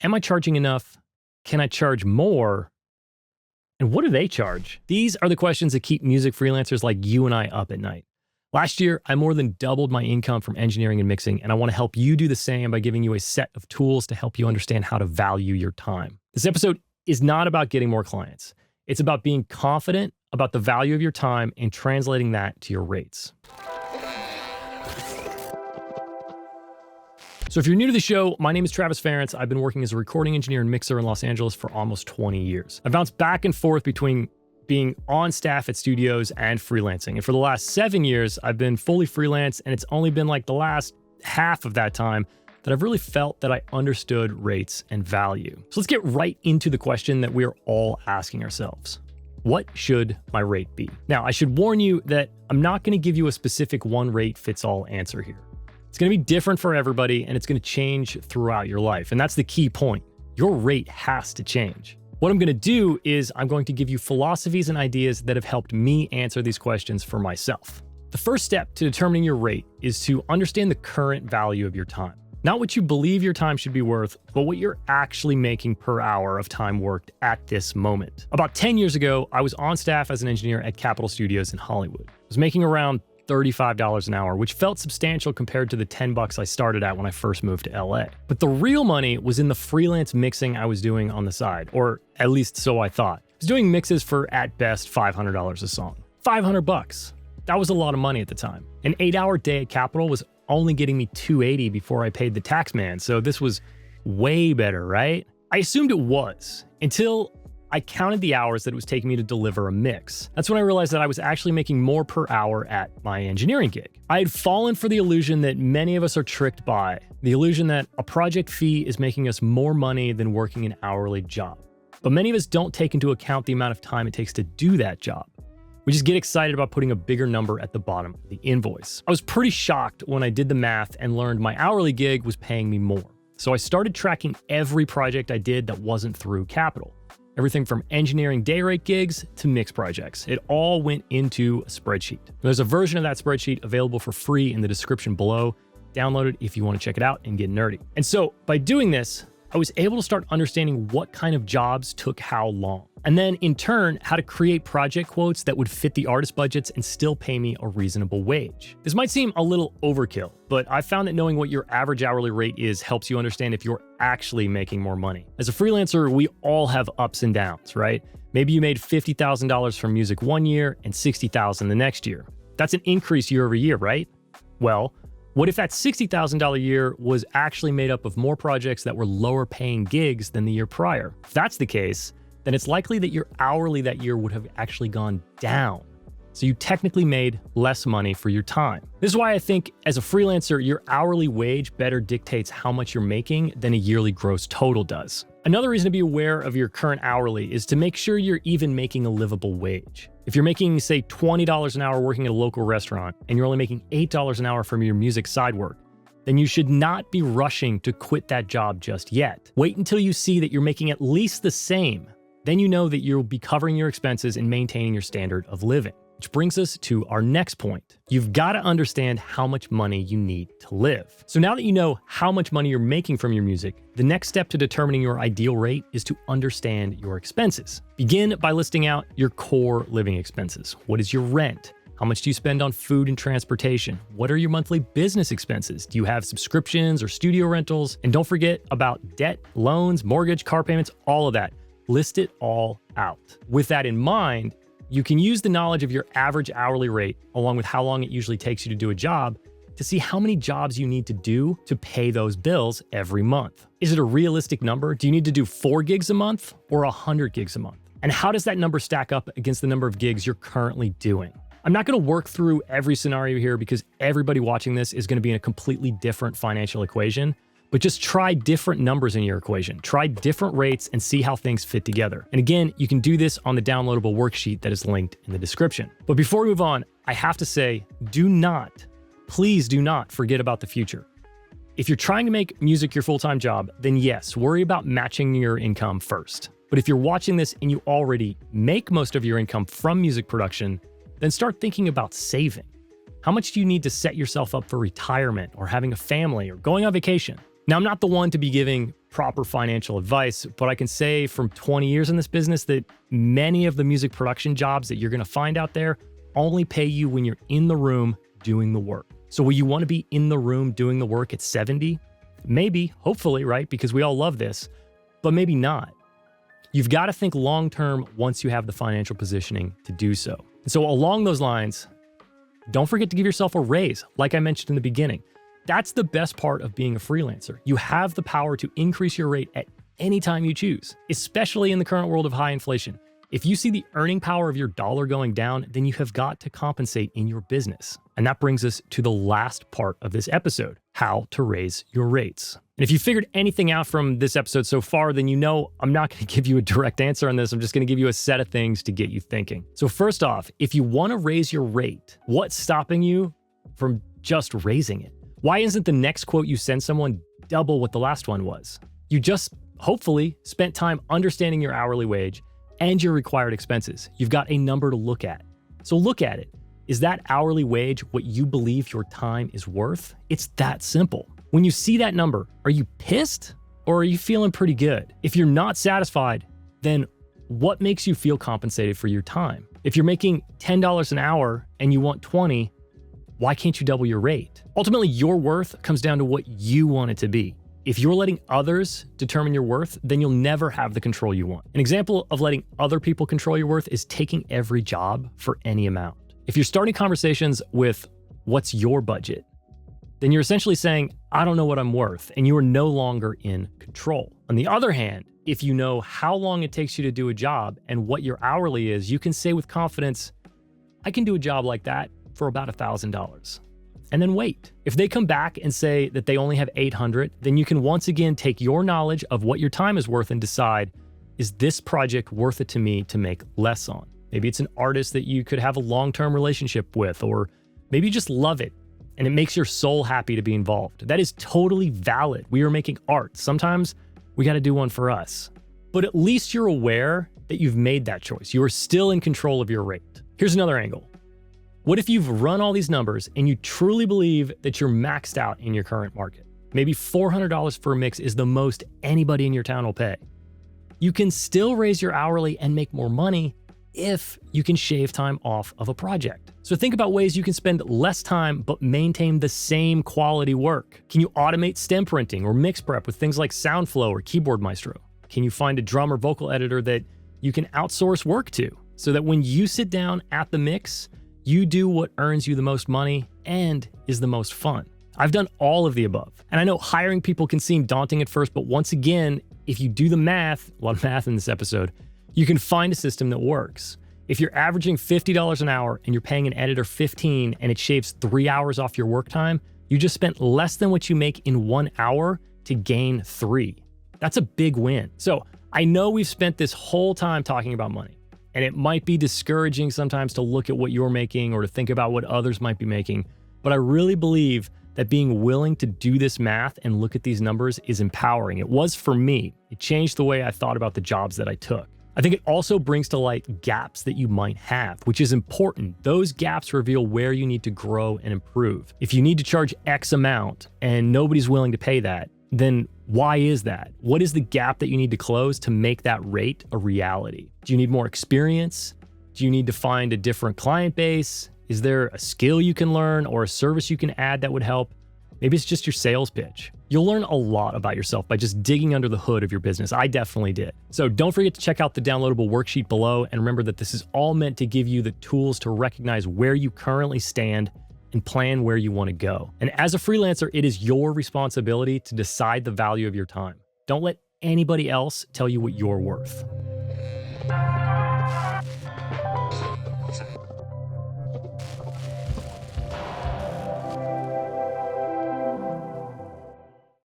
Am I charging enough? Can I charge more? And what do they charge? These are the questions that keep music freelancers like you and I up at night. Last year, I more than doubled my income from engineering and mixing, and I want to help you do the same by giving you a set of tools to help you understand how to value your time. This episode is not about getting more clients. It's about being confident about the value of your time and translating that to your rates. So if you're new to the show, my name is Travis Ferentz. I've been working as a recording engineer and mixer in Los Angeles for almost 20 years. I've bounced back and forth between being on staff at studios and freelancing. And for the last 7 years, I've been fully freelance, and it's only been like the last half of that time that I've really felt that I understood rates and value. So let's get right into the question that we're all asking ourselves. What should my rate be? Now, I should warn you that I'm not going to give you a specific one rate fits all answer here. It's going to be different for everybody, and it's going to change throughout your life. And that's the key point. Your rate has to change. What I'm going to do is I'm going to give you philosophies and ideas that have helped me answer these questions for myself. The first step to determining your rate is to understand the current value of your time. Not what you believe your time should be worth, but what you're actually making per hour of time worked at this moment. About 10 years ago, I was on staff as an engineer at Capitol Studios in Hollywood. I was making around $35 an hour, which felt substantial compared to the $10 I started at when I first moved to LA. But the real money was in the freelance mixing I was doing on the side, or at least so I thought. I was doing mixes for, at best, $500 a song. $500. That was a lot of money at the time. An 8-hour day at Capitol was only getting me $280 before I paid the tax man, so this was way better, right? I assumed it was, until I counted the hours that it was taking me to deliver a mix. That's when I realized that I was actually making more per hour at my engineering gig. I had fallen for the illusion that many of us are tricked by, the illusion that a project fee is making us more money than working an hourly job. But many of us don't take into account the amount of time it takes to do that job. We just get excited about putting a bigger number at the bottom of the invoice. I was pretty shocked when I did the math and learned my hourly gig was paying me more. So I started tracking every project I did that wasn't through Capitol. Everything from engineering day rate gigs to mix projects. It all went into a spreadsheet. There's a version of that spreadsheet available for free in the description below. Download it if you want to check it out and get nerdy. And so by doing this, I was able to start understanding what kind of jobs took how long. And then in turn, how to create project quotes that would fit the artist budgets and still pay me a reasonable wage. This might seem a little overkill, but I found that knowing what your average hourly rate is helps you understand if you're actually making more money. As a freelancer, we all have ups and downs, right? Maybe you made $50,000 from music one year and $60,000 the next year. That's an increase year over year, right? Well, what if that $60,000 year was actually made up of more projects that were lower paying gigs than the year prior? If that's the case, then it's likely that your hourly that year would have actually gone down. So you technically made less money for your time. This is why I think as a freelancer, your hourly wage better dictates how much you're making than a yearly gross total does. Another reason to be aware of your current hourly is to make sure you're even making a livable wage. If you're making, say, $20 an hour working at a local restaurant and you're only making $8 an hour from your music side work, then you should not be rushing to quit that job just yet. Wait until you see that you're making at least the same. Then you know that you'll be covering your expenses and maintaining your standard of living. Which brings us to our next point. You've got to understand how much money you need to live. So now that you know how much money you're making from your music, the next step to determining your ideal rate is to understand your expenses. Begin by listing out your core living expenses. What is your rent? How much do you spend on food and transportation? What are your monthly business expenses? Do you have subscriptions or studio rentals? And don't forget about debt, loans, mortgage, car payments, all of that. List it all out. With that in mind, you can use the knowledge of your average hourly rate, along with how long it usually takes you to do a job, to see how many jobs you need to do to pay those bills every month. Is it a realistic number? Do you need to do 4 gigs a month or 100 gigs a month? And how does that number stack up against the number of gigs you're currently doing? I'm not going to work through every scenario here because everybody watching this is going to be in a completely different financial equation. But just try different numbers in your equation. Try different rates and see how things fit together. And again, you can do this on the downloadable worksheet that is linked in the description. But before we move on, I have to say, please do not forget about the future. If you're trying to make music your full-time job, then yes, worry about matching your income first. But if you're watching this and you already make most of your income from music production, then start thinking about saving. How much do you need to set yourself up for retirement or having a family or going on vacation? Now, I'm not the one to be giving proper financial advice, but I can say from 20 years in this business that many of the music production jobs that you're going to find out there only pay you when you're in the room doing the work. So will you want to be in the room doing the work at 70? Maybe, hopefully, right? Because we all love this, but maybe not. You've got to think long-term once you have the financial positioning to do so. And so along those lines, don't forget to give yourself a raise, like I mentioned in the beginning. That's the best part of being a freelancer. You have the power to increase your rate at any time you choose, especially in the current world of high inflation. If you see the earning power of your dollar going down, then you have got to compensate in your business. And that brings us to the last part of this episode, how to raise your rates. And if you figured anything out from this episode so far, then you know I'm not going to give you a direct answer on this. I'm just going to give you a set of things to get you thinking. So first off, if you want to raise your rate, what's stopping you from just raising it? Why isn't the next quote you send someone double what the last one was? You just hopefully spent time understanding your hourly wage and your required expenses. You've got a number to look at. So look at it. Is that hourly wage what you believe your time is worth? It's that simple. When you see that number, are you pissed or are you feeling pretty good? If you're not satisfied, then what makes you feel compensated for your time? If you're making $10 an hour and you want 20, why can't you double your rate? Ultimately, your worth comes down to what you want it to be. If you're letting others determine your worth, then you'll never have the control you want. An example of letting other people control your worth is taking every job for any amount. If you're starting conversations with what's your budget, then you're essentially saying, I don't know what I'm worth, and you are no longer in control. On the other hand, if you know how long it takes you to do a job and what your hourly is, you can say with confidence, I can do a job like that for about $1,000. And then wait. If they come back and say that they only have 800, then you can once again take your knowledge of what your time is worth and decide, is this project worth it to me to make less on? Maybe it's an artist that you could have a long-term relationship with, or maybe you just love it and it makes your soul happy to be involved. That is totally valid. We are making art. Sometimes we got to do one for us. But at least you're aware that you've made that choice. You are still in control of your rate. Here's another angle. What if you've run all these numbers and you truly believe that you're maxed out in your current market? Maybe $400 for a mix is the most anybody in your town will pay. You can still raise your hourly and make more money if you can shave time off of a project. So think about ways you can spend less time but maintain the same quality work. Can you automate stem printing or mix prep with things like SoundFlow or Keyboard Maestro? Can you find a drum or vocal editor that you can outsource work to so that when you sit down at the mix, you do what earns you the most money and is the most fun? I've done all of the above. And I know hiring people can seem daunting at first, but once again, if you do the math, a lot of math in this episode, you can find a system that works. If you're averaging $50 an hour and you're paying an editor $15 and it shaves 3 hours off your work time, you just spent less than what you make in 1 hour to gain 3. That's a big win. So I know we've spent this whole time talking about money. And it might be discouraging sometimes to look at what you're making or to think about what others might be making. But I really believe that being willing to do this math and look at these numbers is empowering. It was for me. It changed the way I thought about the jobs that I took. I think it also brings to light gaps that you might have, which is important. Those gaps reveal where you need to grow and improve. If you need to charge X amount and nobody's willing to pay that, then why is that? What is the gap that you need to close to make that rate a reality? Do you need more experience? Do you need to find a different client base? Is there a skill you can learn or a service you can add that would help? Maybe it's just your sales pitch. You'll learn a lot about yourself by just digging under the hood of your business. I definitely did. So don't forget to check out the downloadable worksheet below, and remember that this is all meant to give you the tools to recognize where you currently stand and plan where you want to go. And as a freelancer, it is your responsibility to decide the value of your time. Don't let anybody else tell you what you're worth.